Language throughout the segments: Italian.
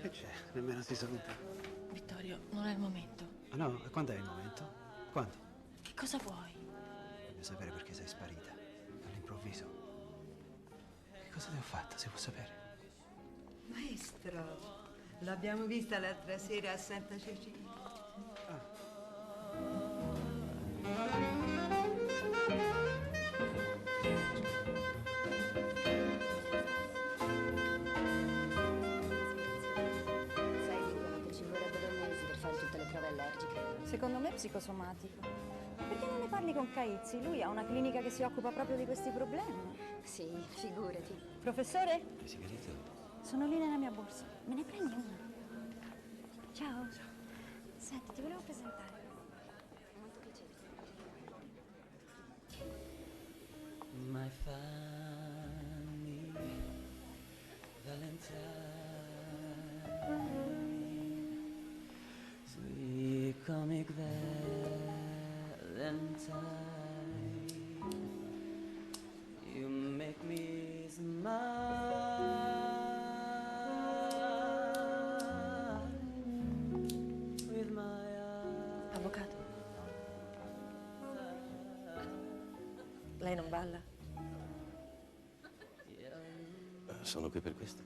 Che c'è? Nemmeno si saluta. Vittorio, non è il momento. Ah no? E quando è il momento? Quando? Che cosa vuoi? Voglio sapere perché sei sparita. All'improvviso. Che cosa ti ho fatto, se può sapere? Maestro, l'abbiamo vista l'altra sera a Santa Cecilia. Sai, dicono che ci vorrebbero mesi per fare tutte le prove allergiche. Secondo me è psicosomatico. Perché non ne parli con Caizzi? Lui ha una clinica che si occupa proprio di questi problemi. Sì, figurati. Professore? Sigarito? Sono lì nella mia borsa. Me ne prendi una? Ciao. Senti, ti volevo presentare. Molto piacere. My funny Valentine, sweet comic Valentine, you make me smile with my eyes. Avvocato, lei non balla? Sono qui per questo.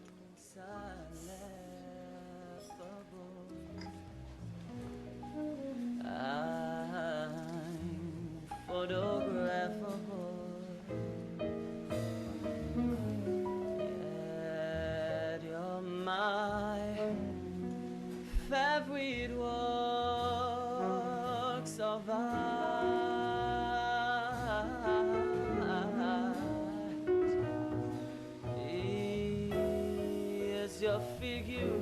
I'm photographable. Yet you're my favorite works of art. Is your figure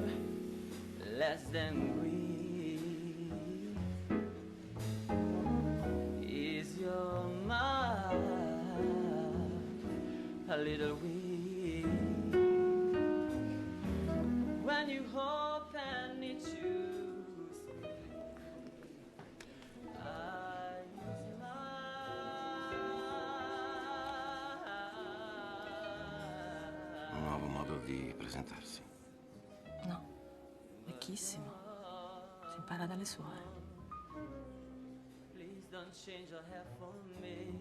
less than green? Is your mind a little weak? When you hope and it choose, I Un nuovo modo di presentarsi. No, vecchissimo. Si impara dalle suore. please don't change your hair for me.